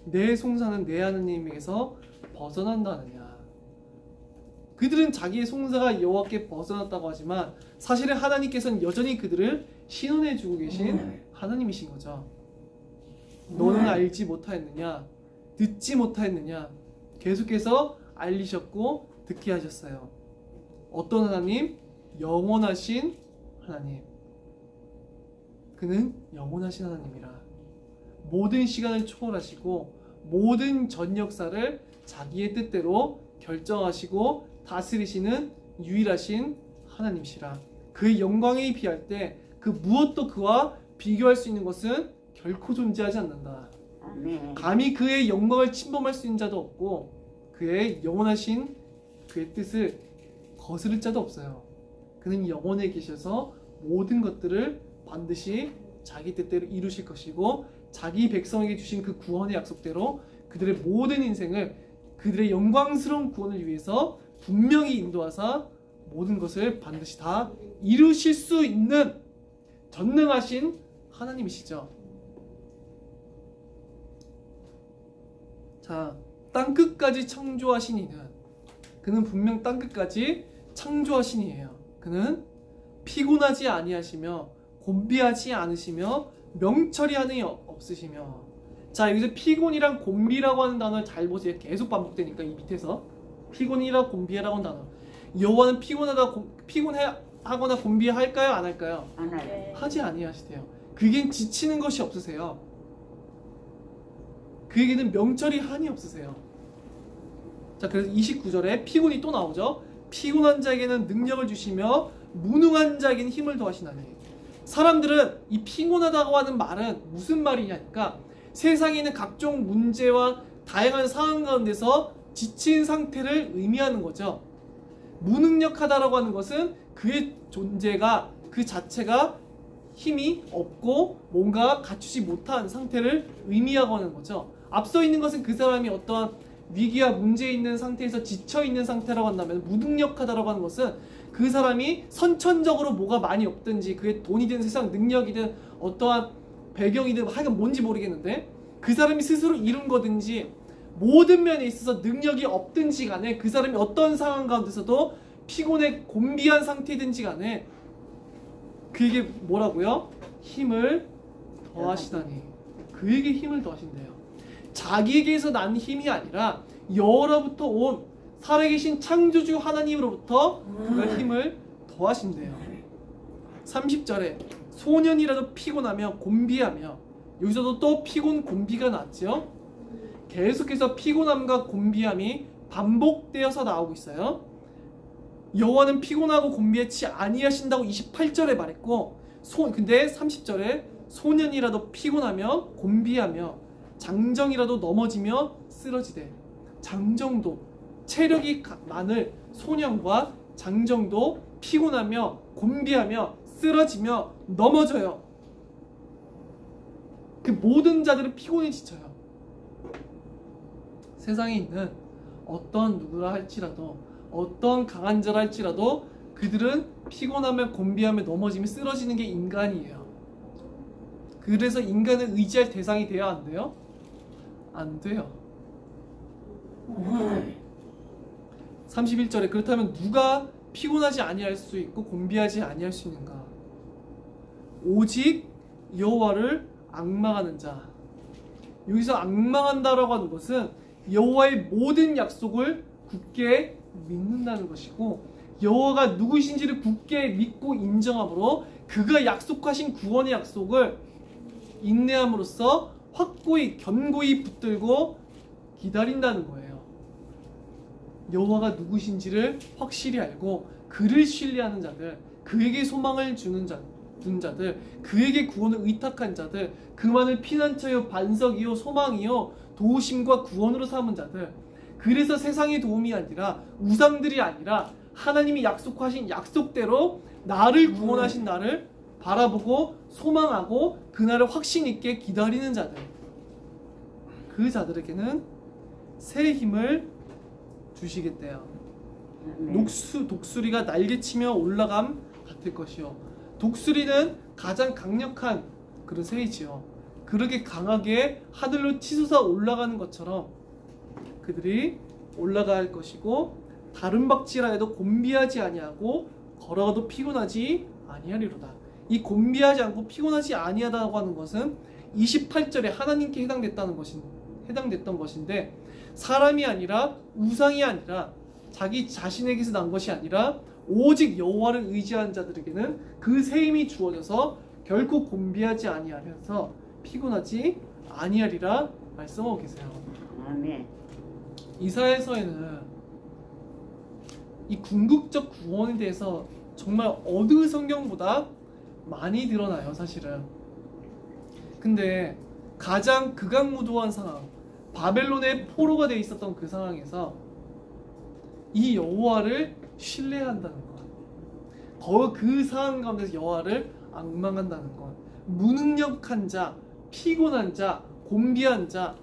내 송사는 내 하느님에게서 벗어난다느냐. 그들은 자기의 송사가 여호와께 벗어났다고 하지만 사실은 하나님께서는 여전히 그들을 신원해 주고 계신 하나님이신 거죠. 너는 알지 못하였느냐, 듣지 못하였느냐, 계속해서 알리셨고 듣게 하셨어요. 어떤 하나님? 영원하신 하나님. 그는 영원하신 하나님이라. 모든 시간을 초월하시고 모든 전 역사를 자기의 뜻대로 결정하시고 다스리시는 유일하신 하나님이시라. 그의 영광에 비할 때 그 무엇도 그와 비교할 수 있는 것은 결코 존재하지 않는다. 아멘. 감히 그의 영광을 침범할 수 있는 자도 없고 그의 영원하신 그의 뜻을 거스를 자도 없어요. 그는 영원에 계셔서 모든 것들을 반드시 자기 뜻대로 이루실 것이고 자기 백성에게 주신 그 구원의 약속대로 그들의 모든 인생을 그들의 영광스러운 구원을 위해서 분명히 인도하사 모든 것을 반드시 다 이루실 수 있는 전능하신 하나님이시죠. 자, 땅끝까지 창조하신 이는, 그는 분명 땅끝까지 창조하신 이에요. 그는 피곤하지 아니하시며 곤비하지 않으시며 명철이 없으시며. 자, 여기서 피곤이랑 곤비라고 하는 단어를 잘 보세요. 계속 반복되니까 이 밑에서 피곤이라 곤비라고 하는 단어. 여호와는 피곤하거나 곤비할까요? 안 할까요? 안 할. 하지 아니하시대요. 그에겐 지치는 것이 없으세요. 그에게는 명철이 한이 없으세요. 자, 그래서 29절에 피곤이 또 나오죠. 피곤한 자에게는 능력을 주시며 무능한 자에게는 힘을 더하시나니. 사람들은 이 피곤하다고 하는 말은 무슨 말이냐니까 세상에 있는 각종 문제와 다양한 상황 가운데서 지친 상태를 의미하는 거죠. 무능력하다라고 하는 것은 그의 존재가 그 자체가 힘이 없고 뭔가 갖추지 못한 상태를 의미하고 하는 거죠. 앞서 있는 것은 그 사람이 어떠한 위기와 문제에 있는 상태에서 지쳐있는 상태라고 한다면, 무능력하다라고 하는 것은 그 사람이 선천적으로 뭐가 많이 없든지 그의 돈이든 세상 능력이든 어떠한 배경이든 하여간 뭔지 모르겠는데 그 사람이 스스로 이룬 거든지 모든 면에 있어서 능력이 없든지 간에 그 사람이 어떤 상황 가운데서도 피곤해 곤비한 상태든지 간에 그에게 뭐라고요? 힘을 더하시다니. 그에게 힘을 더하신대요. 자기에게서 난 힘이 아니라 여호와로부터 온 살아계신 창조주 하나님으로부터 그가 힘을 더하신대요. 30절에 소년이라도 피곤하며 곤비하며, 여기서도 또 피곤 곤비가 나왔죠. 계속해서 피곤함과 곤비함이 반복되어서 나오고 있어요. 여호와는 피곤하고 곤비하지 아니하신다고 28절에 말했고, 근데 30절에 소년이라도 피곤하며 곤비하며 장정이라도 넘어지며 쓰러지되. 장정도 체력이 많을 소년과 장정도 피곤하며 곤비하며 쓰러지며 넘어져요. 그 모든 자들은 피곤에 지쳐요. 세상에 있는 어떤 누구라 할지라도, 어떤 강한 자라 할지라도 그들은 피곤하며 곤비하며 넘어지며 쓰러지는 게 인간이에요. 그래서 인간을 의지할 대상이 돼야 안 돼요? 안 돼요. 31절에 그렇다면 누가 피곤하지 아니할 수 있고 곤비하지 아니할 수 있는가? 오직 여호와를 앙망하는 자. 여기서 앙망한다라고 하는 것은 여호와의 모든 약속을 굳게 믿는다는 것이고, 여호와가 누구이신지를 굳게 믿고 인정함으로 그가 약속하신 구원의 약속을 인내함으로써 확고히 견고히 붙들고 기다린다는 거예요. 여호와가 누구신지를 확실히 알고 그를 신뢰하는 자들, 그에게 소망을 둔 자들, 그에게 구원을 의탁한 자들, 그만을 피난처요 반석이요 소망이요 도우심과 구원으로 삼은 자들, 그래서 세상의 도움이 아니라 우상들이 아니라 하나님이 약속하신 약속대로 나를 구원하신 나를 바라보고 소망하고 그날을 확신 있게 기다리는 자들, 그 자들에게는 새 힘을 주시겠대요. 독수리가 날개치며 올라감 같을 것이요. 독수리는 가장 강력한 그런 새이지요. 그렇게 강하게 하늘로 치솟아 올라가는 것처럼 그들이 올라갈 것이고 다른 박지라 해도 곤비하지 아니하고 걸어가도 피곤하지 아니하리로다. 이 곤비하지 않고 피곤하지 아니하다고 하는 것은 28절에 하나님께 해당됐던 것인데 사람이 아니라 우상이 아니라 자기 자신에게서 난 것이 아니라 오직 여호와를 의지한 자들에게는 그 새 힘이 주어져서 결코 곤비하지 아니하면서 피곤하지 아니하리라 말씀하고 계세요. 아멘. 이사야서에는 이 궁극적 구원에 대해서 정말 어느 성경보다 많이 드러나요, 사실은. 근데 가장 극악무도한 상황, 바벨론의 포로가 되어 있었던 그 상황에서 이 여호와를 신뢰한다는 것, 더 그 상황 가운데서 여호와를 앙망한다는 것, 무능력한 자, 피곤한 자, 곤비한 자,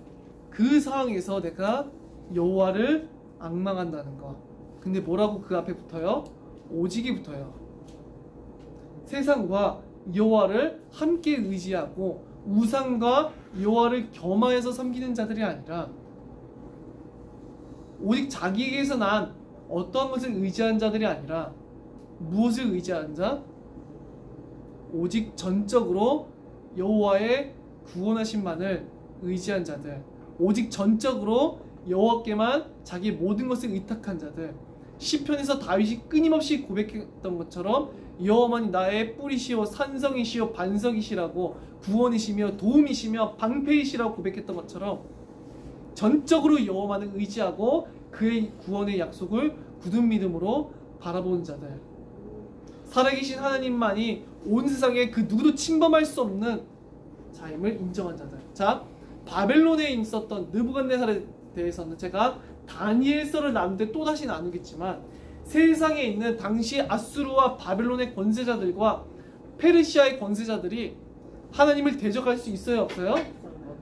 그 상황에서 내가 여호와를 앙망한다는 것. 근데 뭐라고 그 앞에 붙어요? 오직이 붙어요. 세상과 여호와를 함께 의지하고 우상과 여호와를 겸하여서 섬기는 자들이 아니라 오직 자기에게서 난 어떠한 것을 의지한 자들이 아니라 무엇을 의지한 자? 오직 전적으로 여호와의 구원하심만을 의지한 자들, 오직 전적으로 여호와께만 자기 모든 것을 의탁한 자들. 시편에서 다윗이 끊임없이 고백했던 것처럼 여호와만이 나의 뿌리시오 산성이시오 반석이시라고 구원이시며 도움이시며 방패이시라고 고백했던 것처럼 전적으로 여호와만을 의지하고 그의 구원의 약속을 굳은 믿음으로 바라보는 자들, 살아계신 하나님만이 온 세상에 그 누구도 침범할 수 없는 자임을 인정한 자들. 자, 바벨론에 있었던 느부갓네살에 대해서는 제가 다니엘서를 나누는데 또다시 나누겠지만 세상에 있는 당시 아수르와 바벨론의 권세자들과 페르시아의 권세자들이 하나님을 대적할 수 있어요, 없어요?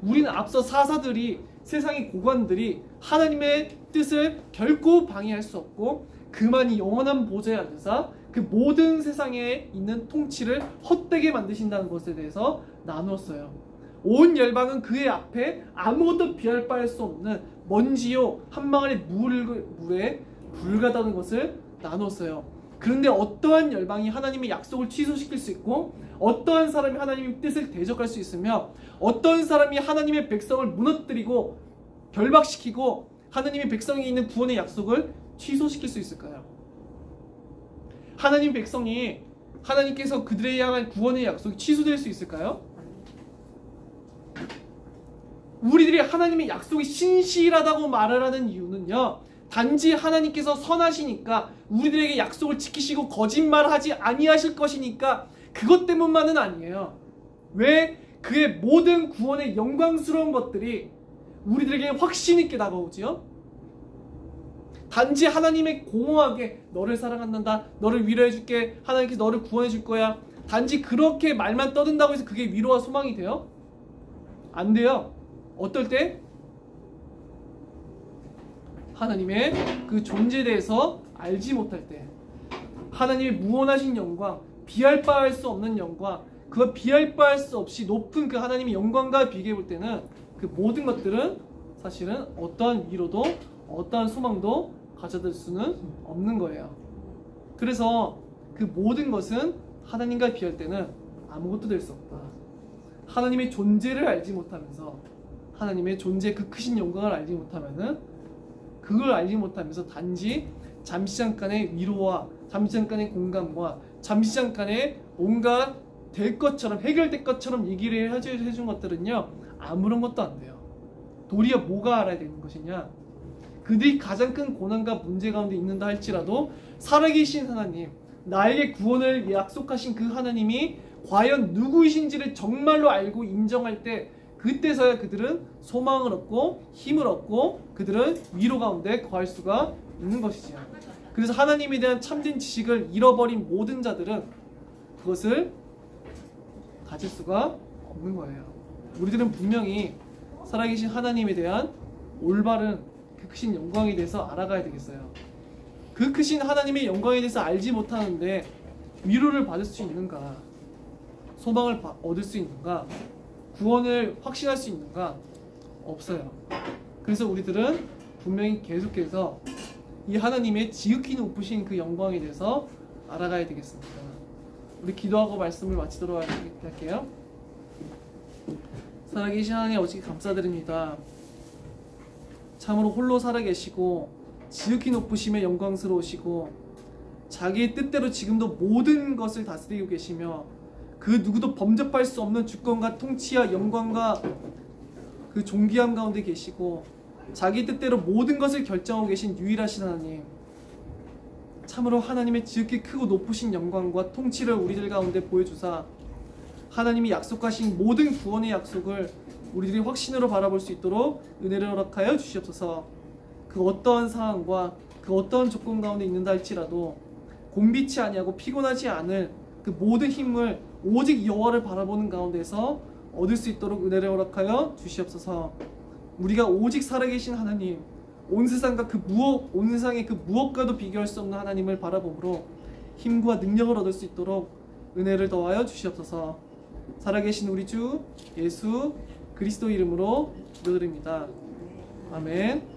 우리는 앞서 사사들이, 세상의 고관들이 하나님의 뜻을 결코 방해할 수 없고 그만이 영원한 보좌에 앉아서 그 모든 세상에 있는 통치를 헛되게 만드신다는 것에 대해서 나누었어요. 온 열방은 그의 앞에 아무것도 비할 바할 수 없는 먼지요 한 방울의 물에 불과하다는 것을 나눴어요. 그런데 어떠한 열방이 하나님의 약속을 취소시킬 수 있고 어떠한 사람이 하나님의 뜻을 대적할 수 있으며 어떤 사람이 하나님의 백성을 무너뜨리고 결박시키고 하나님의 백성이 있는 구원의 약속을 취소시킬 수 있을까요? 하나님 백성이 하나님께서 그들에 향한 구원의 약속이 취소될 수 있을까요? 우리들이 하나님의 약속이 신실하다고 말을 하는 이유는요, 단지 하나님께서 선하시니까 우리들에게 약속을 지키시고 거짓말하지 아니하실 것이니까 그것 때문만은 아니에요. 왜? 그의 모든 구원의 영광스러운 것들이 우리들에게 확신 있게 다가오지요? 단지 하나님의 공허하게 너를 사랑한다, 너를 위로해줄게, 하나님께서 너를 구원해줄 거야, 단지 그렇게 말만 떠든다고 해서 그게 위로와 소망이 돼요? 안 돼요. 어떨 때? 하나님의 그 존재에 대해서 알지 못할 때, 하나님의 무한하신 영광, 비할 바할 수 없는 영광, 그 비할 바할 수 없이 높은 그 하나님의 영광과 비교해 볼 때는 그 모든 것들은 사실은 어떠한 위로도 어떠한 소망도 가져들 수는 없는 거예요. 그래서 그 모든 것은 하나님과 비할 때는 아무것도 될 수 없다. 하나님의 존재를 알지 못하면서, 하나님의 존재의 그 크신 영광을 알지 못하면은, 그걸 알지 못하면서 단지 잠시 잠깐의 위로와 잠시 잠깐의 공감과 잠시 잠깐의 뭔가 될 것처럼 해결될 것처럼 얘기를 해준 것들은요, 아무런 것도 안 돼요. 도리어 뭐가 알아야 되는 것이냐, 그들이 가장 큰 고난과 문제 가운데 있는다 할지라도 살아계신 하나님, 나에게 구원을 약속하신 그 하나님이 과연 누구이신지를 정말로 알고 인정할 때, 그때서야 그들은 소망을 얻고 힘을 얻고 그들은 위로 가운데 거할 수가 있는 것이죠. 그래서 하나님에 대한 참된 지식을 잃어버린 모든 자들은 그것을 가질 수가 없는 거예요. 우리들은 분명히 살아계신 하나님에 대한 올바른 그 크신 영광에 대해서 알아가야 되겠어요. 그 크신 하나님의 영광에 대해서 알지 못하는데 위로를 받을 수 있는가, 소망을 얻을 수 있는가, 구원을 확신할 수 있는가? 없어요. 그래서 우리들은 분명히 계속해서 이 하나님의 지극히 높으신 그 영광에 대해서 알아가야 되겠습니다. 우리 기도하고 말씀을 마치도록 할게요. 살아계신 하나님 아버지 감사드립니다. 참으로 홀로 살아계시고 지극히 높으시며 영광스러우시고 자기의 뜻대로 지금도 모든 것을 다스리고 계시며 그 누구도 범접할 수 없는 주권과 통치와 영광과 그 존귀함 가운데 계시고 자기 뜻대로 모든 것을 결정하고 계신 유일하신 하나님, 참으로 하나님의 지극히 크고 높으신 영광과 통치를 우리들 가운데 보여주사 하나님이 약속하신 모든 구원의 약속을 우리들이 확신으로 바라볼 수 있도록 은혜를 허락하여 주시옵소서. 그 어떠한 상황과 그 어떠한 조건 가운데 있는다 할지라도 곤비치 아니하고 피곤하지 않을 그 모든 힘을 오직 여호와를 바라보는 가운데서 얻을 수 있도록 은혜를 허락하여 주시옵소서. 우리가 오직 살아계신 하나님, 온 세상과 온 세상의 그 무엇과도 비교할 수 없는 하나님을 바라보므로 힘과 능력을 얻을 수 있도록 은혜를 더하여 주시옵소서. 살아계신 우리 주 예수 그리스도 이름으로 기도드립니다. 아멘.